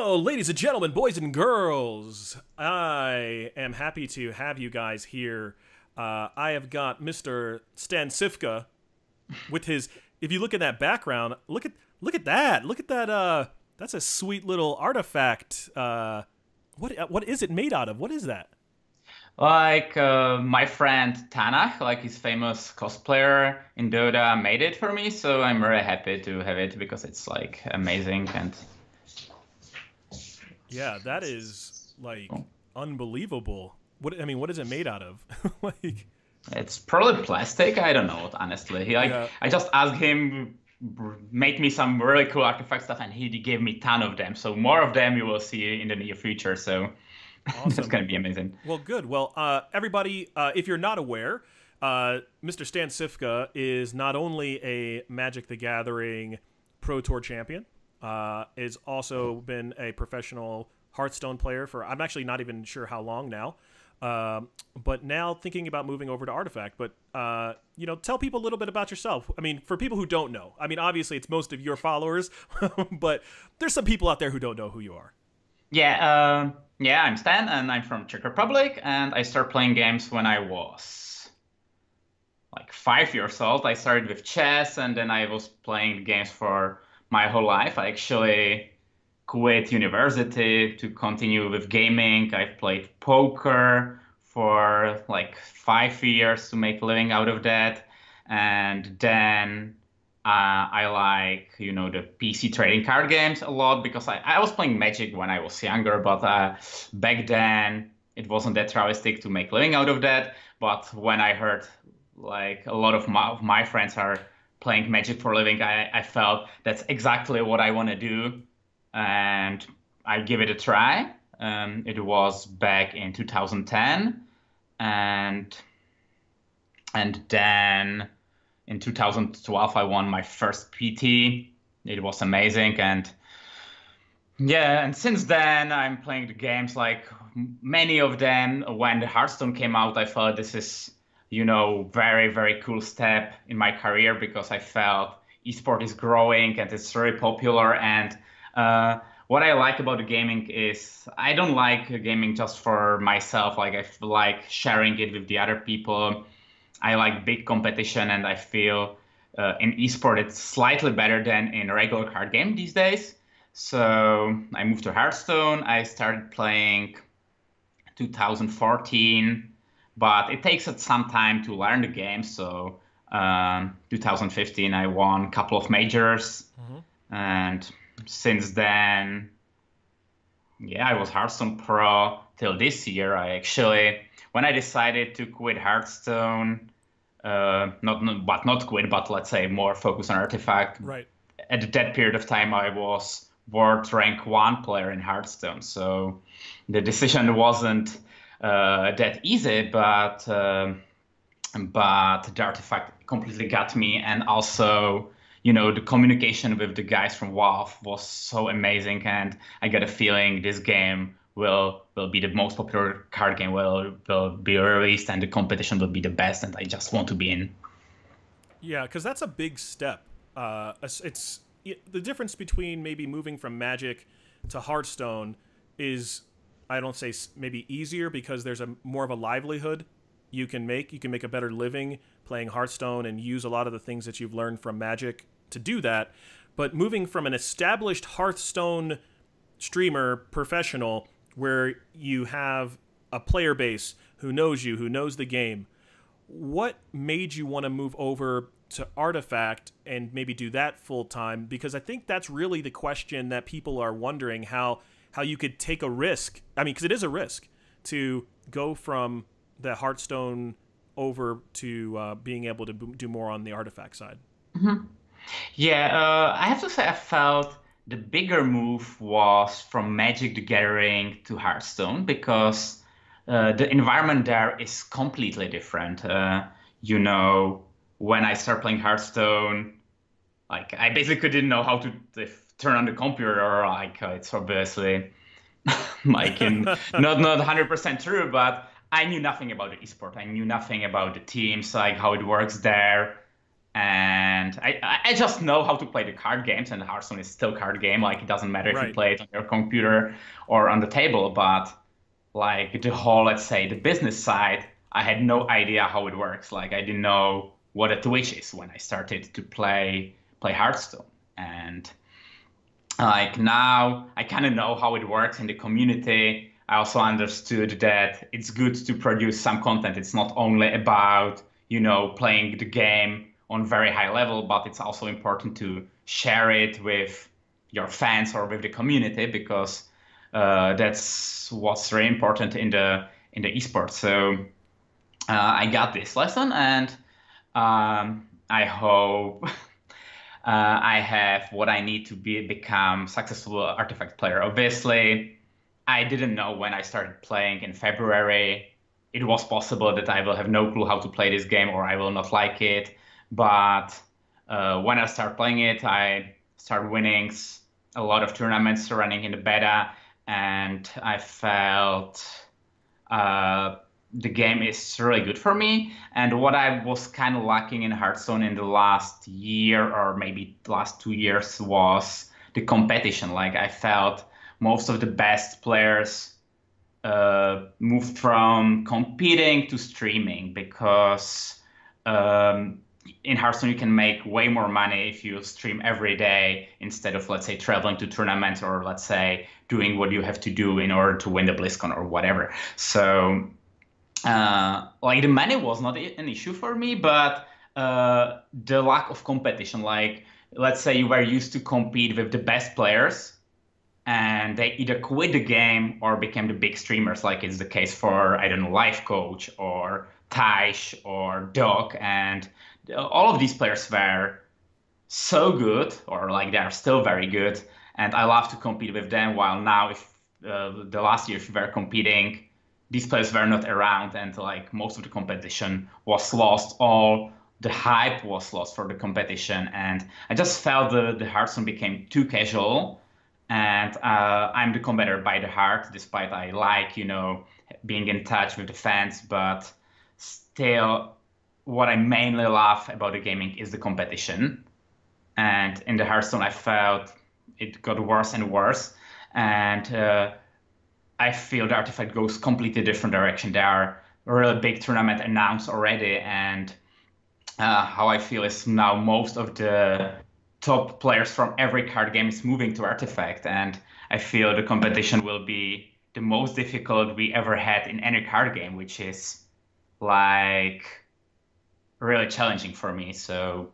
Oh, ladies and gentlemen, boys and girls, I am happy to have you guys here. I have got Mr. Stan Cifka with his. If you look at that background, look at that. Look at that. That's a sweet little artifact. What is it made out of? What is that? My friend Tanakh, like his famous cosplayer in Dota, made it for me, so I'm very happy to have it because it's like amazing and Yeah, that is like cool. unbelievable. What is it made out of? Like, It's probably plastic. I don't know, honestly. yeah, I just asked him make me some really cool artifact stuff, and he gave me a ton of them. So more of them you will see in the near future. So that's awesome. gonna be amazing. Well, good. Well, everybody, if you're not aware, Mr. Stan Cifka is not only a Magic the Gathering Pro Tour champion, has also been a professional Hearthstone player for, I'm actually not even sure how long now, but now thinking about moving over to Artifact. But, tell people a little bit about yourself. I mean, for people who don't know, I mean, obviously it's most of your followers, but there's some people out there who don't know who you are. Yeah, I'm Stan, and I'm from Czech Republic, and I started playing games when I was like 5 years old. I started with chess, and then I was playing games for my whole life. I actually quit university to continue with gaming. I've played poker for like 5 years to make a living out of that, and then I like, the PC trading card games a lot because I was playing Magic when I was younger, but back then it wasn't that realistic to make a living out of that. But when I heard like a lot of my friends are playing Magic for a living, I felt that's exactly what I want to do, and I give it a try. It was back in 2010, and then in 2012, I won my first PT. It was amazing. And yeah, and since then, I'm playing the games like many of them. When the Hearthstone came out, I thought this is, very, very cool step in my career because I felt esport is growing and it's very popular. And what I like about the gaming is I don't like gaming just for myself. Like I feel like sharing it with the other people. I like big competition, and I feel in esport it's slightly better than in a regular card game these days. So I moved to Hearthstone. I started playing 2014, but it takes it some time to learn the game. So 2015, I won a couple of majors, and since then, yeah, I was Hearthstone Pro till this year. When I decided to quit Hearthstone, not quit, but let's say more focus on Artifact. Right. At that period of time, I was world rank 1 player in Hearthstone. So the decision wasn't that easy, but the Artifact completely got me, and also, the communication with the guys from WoW was so amazing, and I got a feeling this game will be the most popular card game will be released, and the competition will be the best, and I just want to be in. Yeah, because that's a big step. It's the difference between maybe moving from Magic to Hearthstone is, I don't say maybe easier because there's a more of a livelihood you can make. You can make a better living playing Hearthstone and use a lot of the things that you've learned from Magic to do that. But moving from an established Hearthstone streamer professional where you have a player base who knows you, who knows the game, what made you want to move over to Artifact and maybe do that full time? Because I think that's really the question that people are wondering, how you could take a risk. I mean, because it is a risk to go from the Hearthstone over to being able to do more on the Artifact side. Yeah, I have to say I felt the bigger move was from Magic the Gathering to Hearthstone because the environment there is completely different. When I started playing Hearthstone, like I basically didn't know how to turn on the computer, or it's obviously not 100% true, but I knew nothing about the esport. I knew nothing about the teams, like how it works there. And I just know how to play the card games, and Hearthstone is still card game. Like it doesn't matter if you Right. play it on your computer or on the table, but like the whole, let's say, the business side, I had no idea how it works. Like I didn't know what a Twitch is when I started to play Hearthstone. And like now I kind of know how it works in the community. I also understood that it's good to produce some content. It's not only about, playing the game on very high level, but it's also important to share it with your fans or with the community because that's what's very important in the esports. So I got this lesson, and I hope I have what I need to become successful artifact player. Obviously, I didn't know when I started playing in February. It was possible that I will have no clue how to play this game or I will not like it. But when I start playing it, I start winning a lot of tournaments running in the beta, and I felt uh, the game is really good for me. And what I was kind of lacking in Hearthstone in the last year or maybe last 2 years was the competition. Like I felt most of the best players moved from competing to streaming because in Hearthstone you can make way more money if you stream every day instead of, let's say, traveling to tournaments or, let's say, doing what you have to do in order to win the BlizzCon or whatever. So like the money was not an issue for me, but the lack of competition. Like, let's say you were used to compete with the best players, and they either quit the game or became the big streamers, like it's the case for, I don't know, Life Coach or Taish or Doc, and all of these players were so good, or like they are still very good, and I love to compete with them. While now, if the last year if we were competing, these players were not around, and like most of the competition was lost. All the hype was lost for the competition, and I just felt the Hearthstone became too casual. And I'm the competitor by the heart, despite I like, being in touch with the fans, but still, what I mainly love about the gaming is the competition. And in the Hearthstone, I felt it got worse and worse. And I feel the artifact goes completely different direction. There are really big tournament announced already, and how I feel is now most of the top players from every card game is moving to artifact, and I feel the competition will be the most difficult we ever had in any card game, which is like really challenging for me. So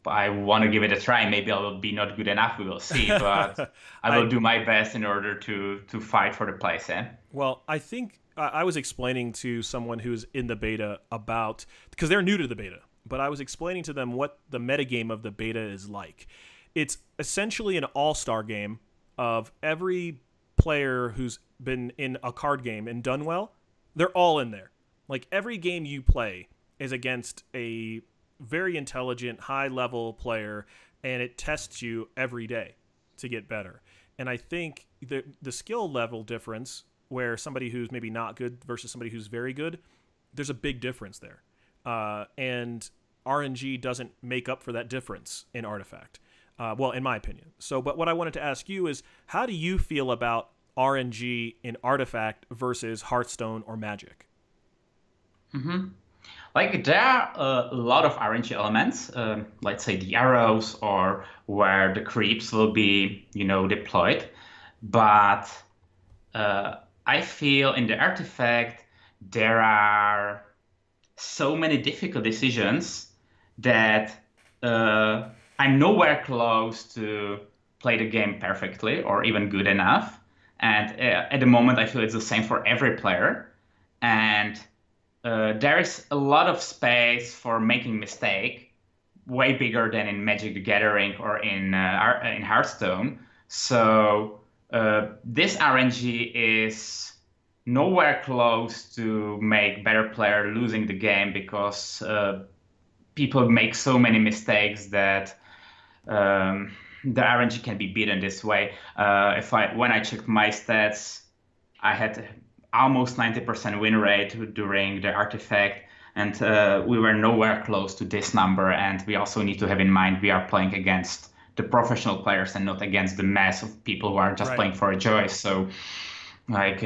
I want to give it a try. Maybe I will be not good enough. We will see, but I will I do my best in order to fight for the place. Eh? Well, I think I was explaining to someone who's in the beta about, because they're new to the beta, but I was explaining to them what the metagame of the beta is like. It's essentially an all-star game of every player who's been in a card game and done well. They're all in there. Like every game you play is against a very intelligent, high-level player, and it tests you every day to get better. And I think the skill level difference, where somebody who's maybe not good versus somebody who's very good, there's a big difference there. And RNG doesn't make up for that difference in Artifact. Well, in my opinion. So, but what I wanted to ask you is, how do you feel about RNG in Artifact versus Hearthstone or Magic? Mm-hmm. Like there are a lot of RNG elements, let's say the arrows or where the creeps will be, deployed. But I feel in the artifact there are so many difficult decisions that I'm nowhere close to play the game perfectly or even good enough. And at the moment, I feel it's the same for every player. And there is a lot of space for making mistake, way bigger than in Magic the Gathering or in Hearthstone. So this RNG is nowhere close to make better player losing the game because people make so many mistakes that the RNG can be beaten this way. When I checked my stats, I had almost 90% win rate during the artifact. And we were nowhere close to this number. And we also need to have in mind we are playing against the professional players and not against the mass of people who are just playing for a joy. So, like,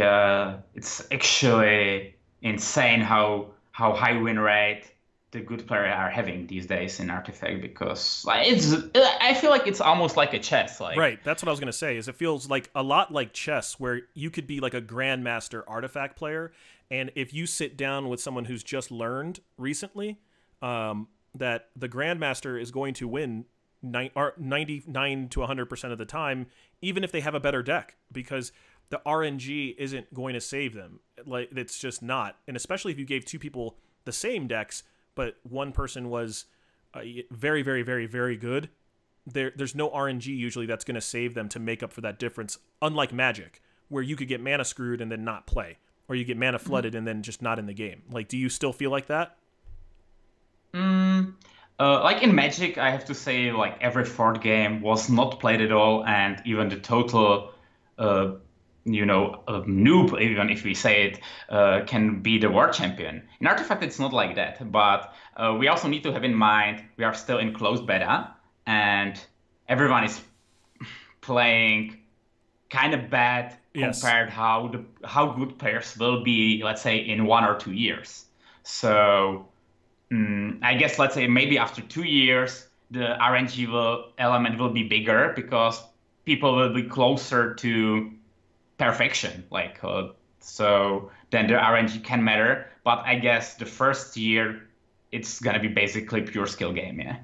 it's actually insane how high win rate the good players are having these days in Artifact, because like I feel like it's almost like a chess. Like, right, that's what I was gonna say. Is it feels like a lot like chess, where you could be like a grandmaster Artifact player, and if you sit down with someone who's just learned recently, that the grandmaster is going to win 99 to 100% of the time, even if they have a better deck, because the RNG isn't going to save them. Like, it's just not. And especially if you gave two people the same decks, but one person was very, very, very, very good, there's no RNG usually that's going to save them to make up for that difference, unlike Magic, where you could get mana screwed and then not play, or you get mana flooded and then just not in the game. Like, do you still feel like that? Like in Magic, I have to say, like, every fourth game was not played at all, and even the total, noob, even if we say it, can be the world champion. In Artifact, it's not like that, but we also need to have in mind we are still in closed beta, and everyone is playing kind of bad compared how good players will be, let's say, in 1 or 2 years. So I guess, let's say, maybe after 2 years, the RNG element will be bigger because people will be closer to perfection. Like, so then the RNG can matter. But I guess the first year, it's gonna be basically pure skill game. Yeah.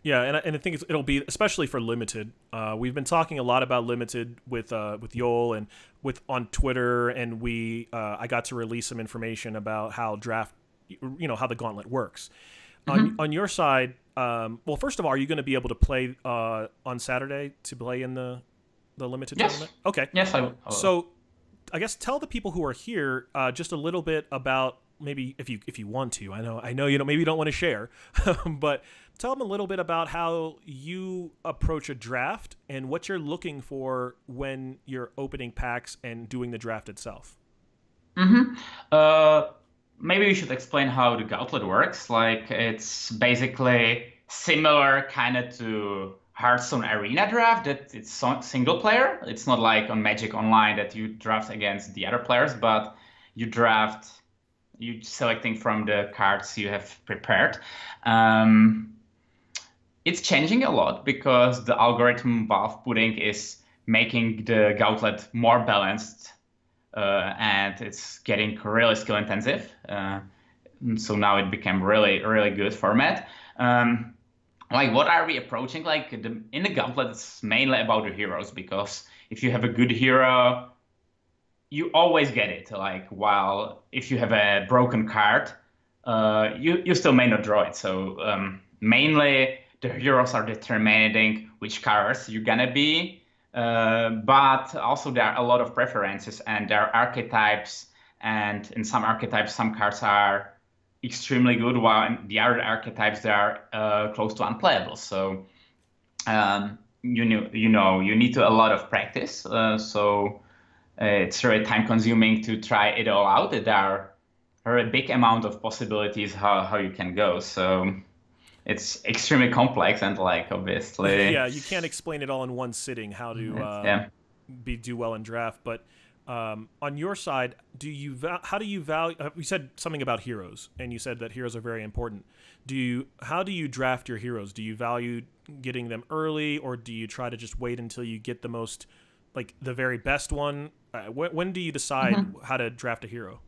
Yeah, and I think it'll be, especially for limited. We've been talking a lot about limited with Yoel and on Twitter, and I got to release some information about how draft, how the Gauntlet works. On your side, well, first of all, are you going to be able to play on Saturday to play in the limited tournament? Okay. Yes, I will. So, I guess tell the people who are here just a little bit about, maybe if you want to. I know maybe you don't want to share, but tell them a little bit about how you approach a draft and what you're looking for when you're opening packs and doing the draft itself. Maybe we should explain how the Gauntlet works. Like, it's basically similar kind of to Hearthstone Arena Draft, that it's single player. It's not like on Magic Online that you draft against the other players, but you selecting from the cards you have prepared. It's changing a lot because the algorithm Valve putting is making the Gauntlet more balanced, and it's getting really skill intensive. So now it became really, really good format. Like, what are we approaching? Like, in the Gauntlet, it's mainly about the heroes, because if you have a good hero, you always get it. Like, while if you have a broken card, you still may not draw it. So mainly the heroes are determining which cards you're gonna be, but also there are a lot of preferences, and there are archetypes, and in some archetypes some cards are extremely good, while in the other archetypes they are close to unplayable. So you need a lot of practice. So it's really time consuming to try it all out. There are a big amount of possibilities how you can go. So it's extremely complex, and, like, obviously, yeah, you can't explain it all in one sitting how to do well in draft. But on your side, how do you value? You said something about heroes, and you said that heroes are very important. How do you draft your heroes? Do you value getting them early, or do you try to just wait until you get the most, like, the very best one? When do you decide how to draft a hero?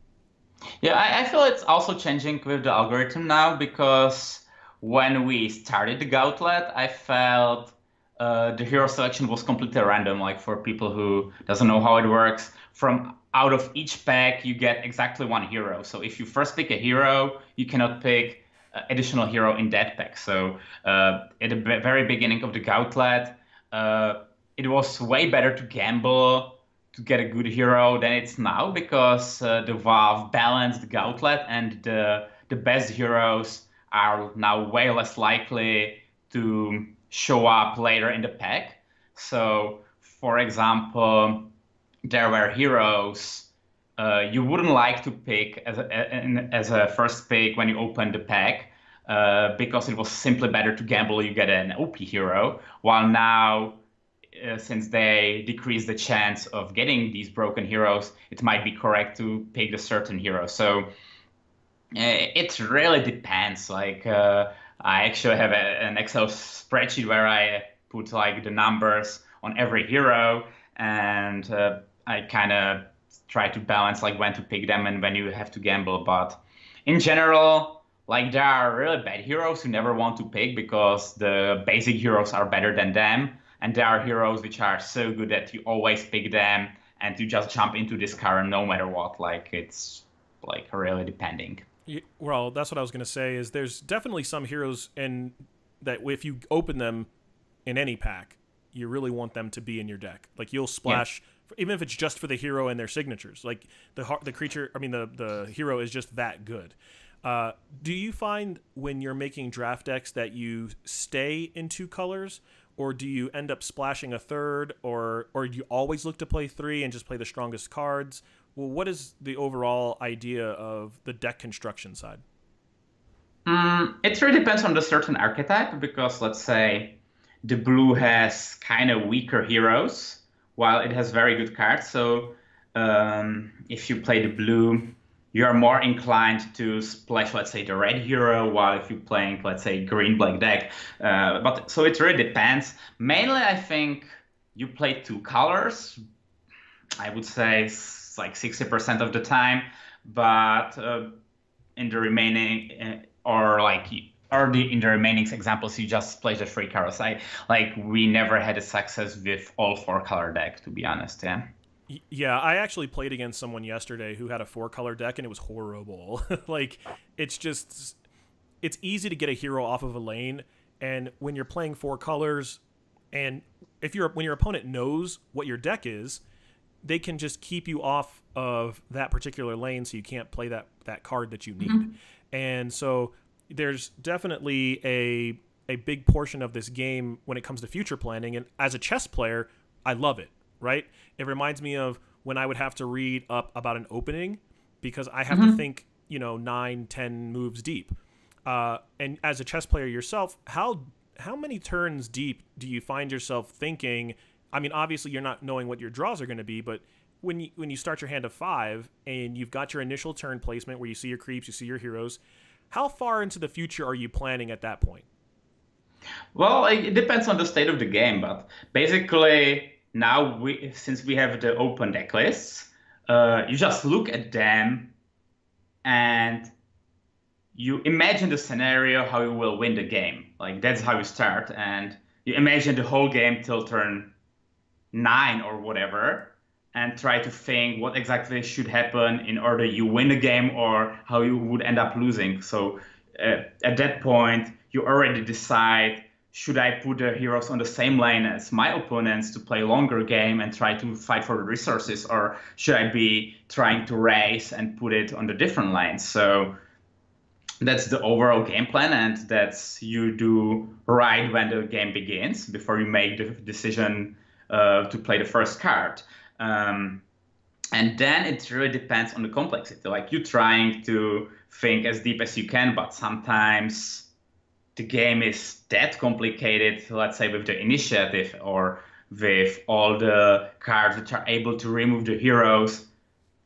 Yeah, I feel it's also changing with the algorithm now, because when we started the Gauntlet, I felt the hero selection was completely random. Like, for people who doesn't know how it works, from out of each pack, you get exactly one hero. So if you first pick a hero, you cannot pick additional hero in that pack. So at the very beginning of the Gauntlet, it was way better to gamble to get a good hero than it's now, because the Valve balanced the Gauntlet, and the best heroes are now way less likely to show up later in the pack. So, for example, there were heroes you wouldn't like to pick as a first pick when you open the pack, because it was simply better to gamble you get an OP hero, while now, since they decrease the chance of getting these broken heroes, it might be correct to pick the certain hero. So it really depends. Like I actually have an Excel spreadsheet where I put like the numbers on every hero, and I kind of try to balance like when to pick them and when you have to gamble. But in general, like there are really bad heroes you never want to pick because the basic heroes are better than them, and there are heroes which are so good that you always pick them and you just jump into this current no matter what. Like it's like really depending. Well, that's what I was going to say. Is there's definitely some heroes and that if you open them in any pack, you really want them to be in your deck. Like you'll splash, even if it's just for the hero and their signatures. Like the creature, I mean the hero is just that good. Do you find when you're making draft decks that you stay in two colors, or do you end up splashing a third, or do you always look to play three and just play the strongest cards? Well, what is the overall idea of the deck construction side? It really depends on the certain archetype because let's say the blue has kind of weaker heroes while it has very good cards. So if you play the blue, you're more inclined to splash, let's say, the red hero, while if you're playing, let's say, green-black deck. But so it really depends. Mainly, I think you play two colors. I would say like 60% of the time, but in the remaining in the remaining examples, you just play the three colors. We never had a success with all four color deck, to be honest. Yeah. Yeah, I actually played against someone yesterday who had a 4-color deck, and it was horrible. Like, it's easy to get a hero off of a lane, and when you're playing 4 colors, and when your opponent knows what your deck is, they can just keep you off of that particular lane, so you can't play that card that you need. Mm-hmm. And so there's definitely a big portion of this game when it comes to future planning, and as a chess player, I love it. Right? It reminds me of when I would have to read up about an opening because I have to think, 9, 10 moves deep. And as a chess player yourself, how many turns deep do you find yourself thinking? I mean, obviously you're not knowing what your draws are going to be, but when you start your hand of 5 and you've got your initial turn placement where you see your creeps, you see your heroes, how far into the future are you planning at that point? Well, it depends on the state of the game, but basically now, since we have the open deck lists, you just look at them and you imagine the scenario how you will win the game. Like that's how you start, and you imagine the whole game till turn 9 or whatever, and try to think what exactly should happen in order you win the game or how you would end up losing. So at that point, you already decide, should I put the heroes on the same lane as my opponents to play longer game and try to fight for the resources, or should I be trying to race and put it on the different lanes? So that's the overall game plan, and that's you do right when the game begins before you make the decision to play the first card. And then it really depends on the complexity. Like you're trying to think as deep as you can, but sometimes the game is that complicated, let's say with the initiative or with all the cards which are able to remove the heroes,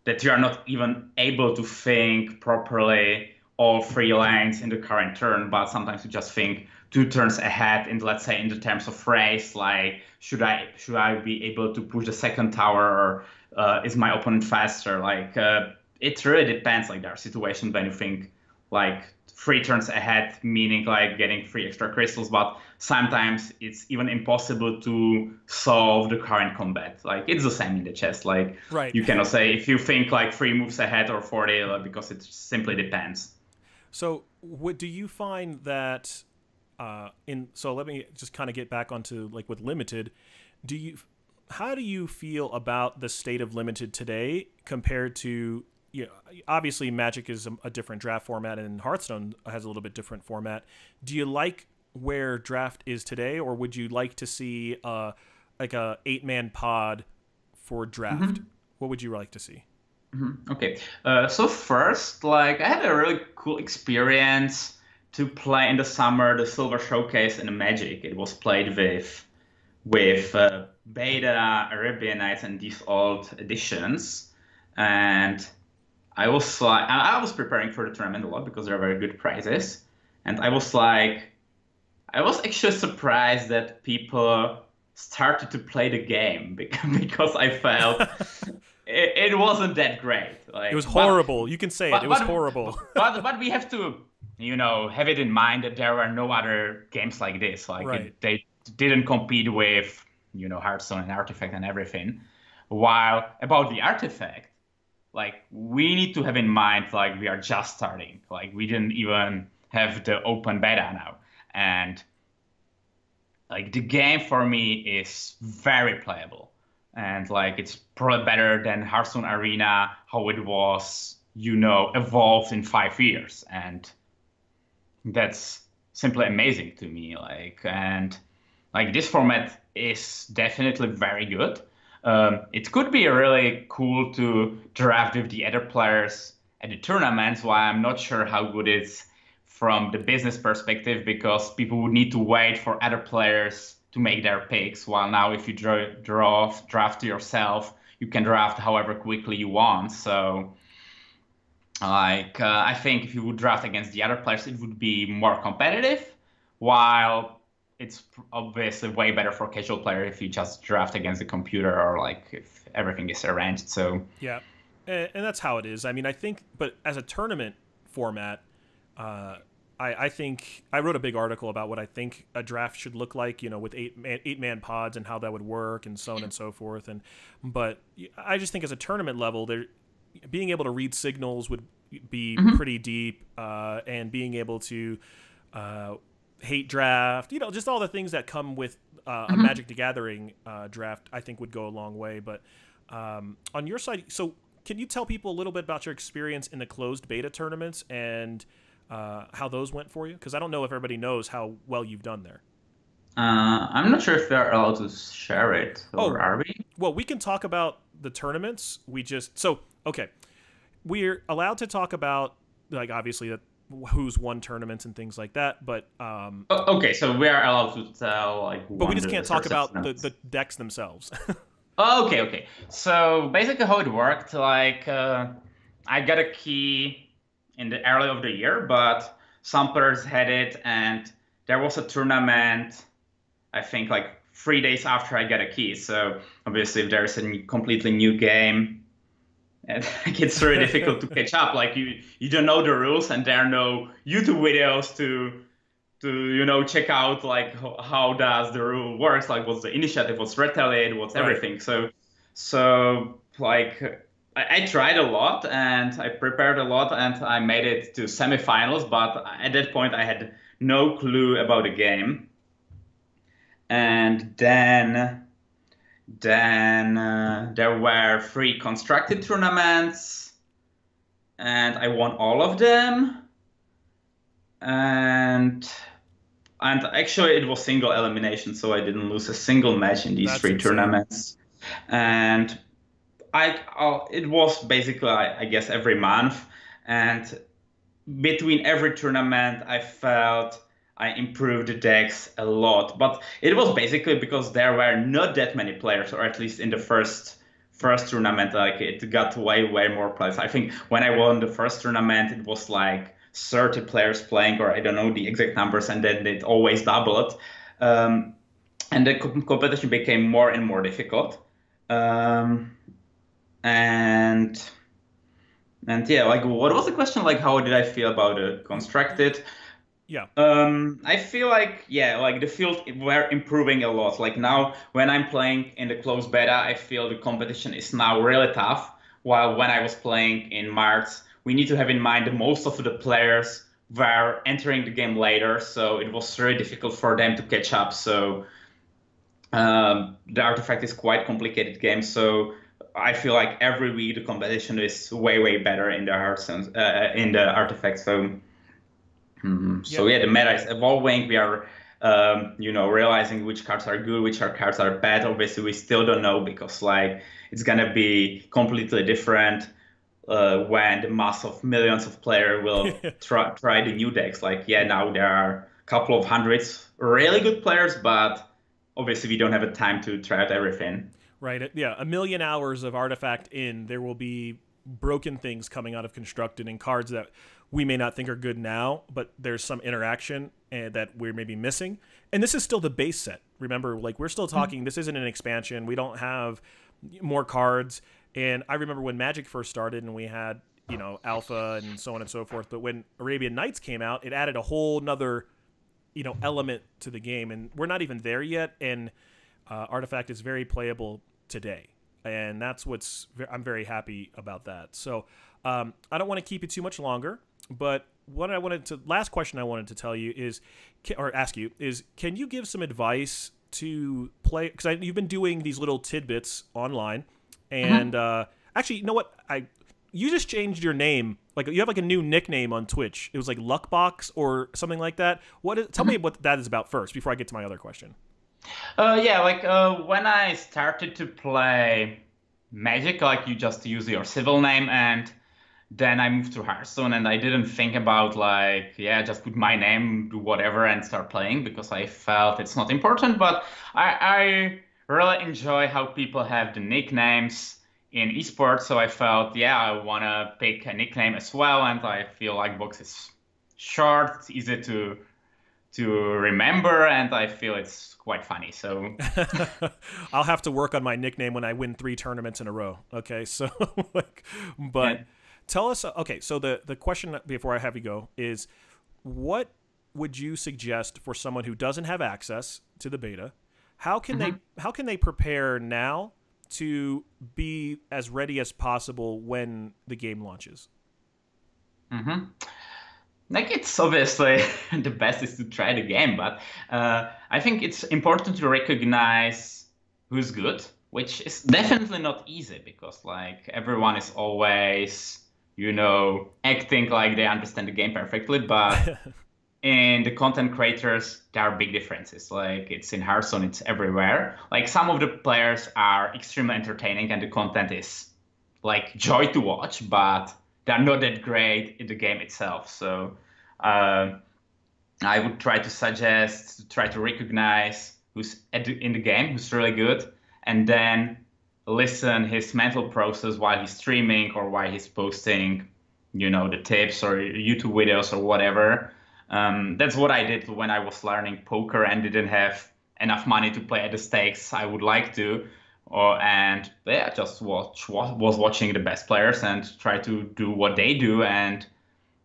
that you are not even able to think properly all 3 lanes in the current turn, but sometimes you just think 2 turns ahead in, let's say, in the terms of race, like should I be able to push the second tower, or is my opponent faster? Like it really depends. Like there are situations when you think like 3 turns ahead, meaning like getting 3 extra crystals, but sometimes it's even impossible to solve the current combat. Like it's the same in the chess. Like right. You cannot say if you think like 3 moves ahead or 40, because it simply depends. So what do you find that so let me just kind of get back onto like with limited, how do you feel about the state of limited today compared to, obviously Magic is a different draft format and Hearthstone has a little bit different format. Do you like where draft is today, or would you like to see like a 8-man pod for draft? What would you like to see? Okay. So first, like I had a really cool experience to play in the summer the Silver Showcase in Magic. It was played with Beta, Arabian Nights, and these old editions. And I was preparing for the tournament a lot because there are very good prizes. And I was actually surprised that people started to play the game because I felt it wasn't that great. It was Like, horrible. You can say it. It was horrible. but we have to, have it in mind that there were no other games like this. Like Right. they didn't compete with, Hearthstone and Artifact and everything. While about the Artifact, like we need to have in mind, like we are just starting. Like we didn't even have the open beta now, and like the game for me is very playable, and like it's probably better than Hearthstone Arena, how it was, evolved in 5 years, and that's simply amazing to me. Like, and like this format is definitely very good. It could be really cool to draft with the other players at the tournaments. While I'm not sure how good it's from the business perspective, because people would need to wait for other players to make their picks. While now, if you draft yourself, you can draft however quickly you want. So, like, I think if you would draft against the other players, it would be more competitive. While it's obviously way better for casual player if you just draft against the computer, or like if everything is arranged. So Yeah, and that's how it is. I mean, I think, but as a tournament format, I think I wrote a big article about what I think a draft should look like, with eight man pods and how that would work and so on and so forth. But I just think as a tournament level, there being able to read signals would be pretty deep, and being able to hate draft, just all the things that come with a Magic the Gathering draft, I think would go a long way. But on your side, so can you tell people a little bit about your experience in the closed beta tournaments and how those went for you? Because I don't know if everybody knows how well you've done there. I'm not sure if we're allowed to share it, or are we? Well, we can talk about the tournaments. Okay, we're allowed to talk about, like, obviously that who's won tournaments and things like that, but Okay, so we are allowed to tell like. but we just can't talk about notes. the decks themselves. Okay. So basically, how it worked, like I got a key in the early of the year, but some players had it, and there was a tournament. I think like 3 days after I got a key. So obviously, if there's a completely new game, it's really difficult to catch up. Like you don't know the rules, and there are no YouTube videos to check out like how does the rule works, like what's the initiative, what's retaliate, what's everything. So like I tried a lot and I prepared a lot and I made it to semifinals, but at that point I had no clue about the game. And then there were 3 constructed tournaments, and I won all of them. And actually, it was single elimination, so I didn't lose a single match in these That's 3 insane. tournaments. And it was basically, I guess, every month. And between every tournament, I felt I improved the decks a lot. But it was basically because there were not that many players, or at least in the first tournament, like it got way more players. I think when I won the first tournament, it was like 30 players playing, or I don't know the exact numbers, and then it always doubled. And the competition became more and more difficult. And yeah, like what was the question? Like how did I feel about it constructed? Yeah. I feel like, yeah, like the field were improving a lot. Like now when I'm playing in the closed beta, I feel the competition is now really tough. While when I was playing in March, we need to have in mind that most of the players were entering the game later, so it was very difficult for them to catch up. So the Artifact is quite complicated game, so I feel like every week the competition is way better in the Hearthstone, in the Artifact. So yeah, the meta is evolving. We are realizing which cards are good, which cards are bad. Obviously, we still don't know because like it's gonna be completely different when the mass of millions of players will try the new decks. Like, yeah, now there are a couple of hundreds really good players, but obviously we don't have the time to try out everything. Right. Yeah. A million hours of artifact in, there will be broken things coming out of constructed and cards that we may not think are good now, but there's some interaction that we're maybe missing. And this is still the base set. Remember, like, we're still talking, this isn't an expansion. We don't have more cards. And I remember when Magic first started and we had, you know, Alpha and so on and so forth. But when Arabian Nights came out, it added a whole nother, you know, element to the game. And we're not even there yet. And Artifact is very playable today. And that's what's, I'm very happy about that. So I don't want to keep it too much longer. But what I wanted to, last question I wanted to tell you is, or ask you, is can you give some advice to play, because you've been doing these little tidbits online. And actually, you know what? You just changed your name. Like, you have like a new nickname on Twitch. It was like LuckBox or something like that. Tell me what that is about first before I get to my other question. Yeah, like when I started to play Magic, like you just use your civil name, and then I moved to Hearthstone, and I didn't think about like, yeah, just put my name, do whatever, and start playing because I felt it's not important. But I really enjoy how people have the nicknames in esports, so I felt, yeah, I want to pick a nickname as well, and I feel like Box is short, it's easy to remember, and I feel it's quite funny. So I'll have to work on my nickname when I win 3 tournaments in a row. Okay, so like, but. Yeah. Tell us, okay, so the question before I have you go is, what would you suggest for someone who doesn't have access to the beta? How can they prepare now to be as ready as possible when the game launches? Like, it's obviously the best is to try the game, but I think it's important to recognize who's good, which is definitely not easy because like everyone is always, you know, acting like they understand the game perfectly, but in the content creators, there are big differences. Like, it's in Hearthstone, it's everywhere. Like, some of the players are extremely entertaining and the content is like joy to watch, but they're not that great in the game itself. So I would try to suggest to try to recognize who's in the game, who's really good, and then listen his mental process while he's streaming or while he's posting, you know, the tips or YouTube videos or whatever. That's what I did when I was learning poker and didn't have enough money to play at the stakes I would like to. And yeah, just was watching the best players and try to do what they do and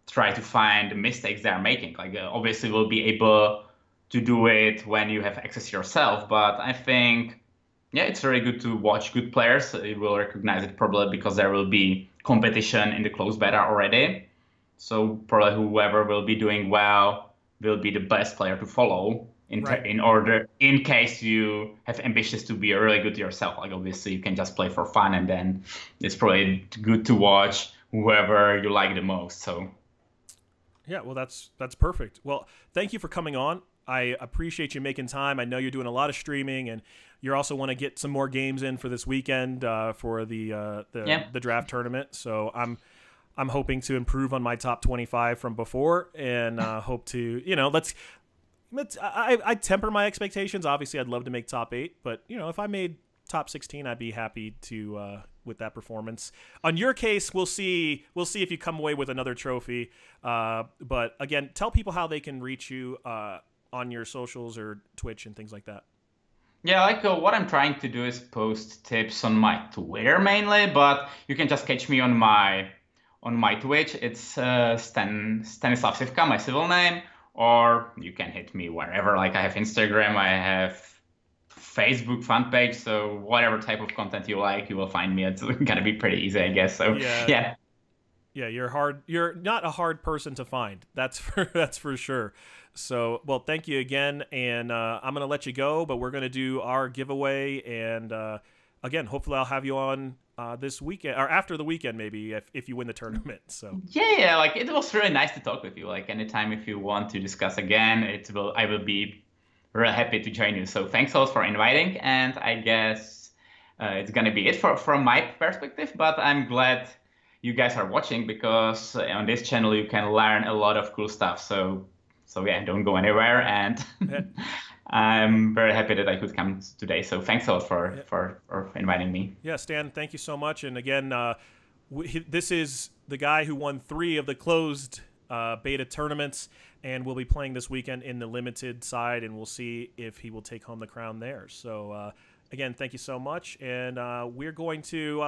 try to find the mistakes they're making. Like, obviously we'll be able to do it when you have access yourself, but I think, yeah, it's very good to watch good players. You will recognize it probably because there will be competition in the closed beta already. So probably whoever will be doing well will be the best player to follow in case you have ambitions to be really good yourself. Like, obviously you can just play for fun, and then it's probably good to watch whoever you like the most. So yeah, well, that's perfect. Well, thank you for coming on. I appreciate you making time. I know you're doing a lot of streaming, and you also want to get some more games in for this weekend for the draft tournament. So I'm hoping to improve on my top 25 from before, and hope to, you know, I temper my expectations. Obviously, I'd love to make top 8, but you know, if I made top 16, I'd be happy to with that performance. On your case, we'll see if you come away with another trophy. But again, tell people how they can reach you on your socials or Twitch and things like that. Yeah, like what I'm trying to do is post tips on my Twitter mainly, but you can just catch me on my Twitch. It's Stanislav Cifka, my civil name, or you can hit me wherever. Like, I have Instagram, I have Facebook fan page, so whatever type of content you like, you will find me. It's gonna be pretty easy, I guess. So yeah. Yeah, you're not a hard person to find. That's for sure. So, well, thank you again, and I'm going to let you go, but we're going to do our giveaway, and again, hopefully I'll have you on this weekend, or after the weekend maybe, if you win the tournament. So yeah, like, it was really nice to talk with you. Like, anytime if you want to discuss again, I will be really happy to join you. So thanks a lot for inviting, and I guess it's going to be it from my perspective, but I'm glad you guys are watching, because on this channel you can learn a lot of cool stuff. So yeah, don't go anywhere. And I'm very happy that I could come today. So thanks a lot for inviting me. Yeah, Stan, thank you so much. And again, this is the guy who won 3 of the closed beta tournaments, and will be playing this weekend in the limited side, and we'll see if he will take home the crown there. So again, thank you so much, and we're going to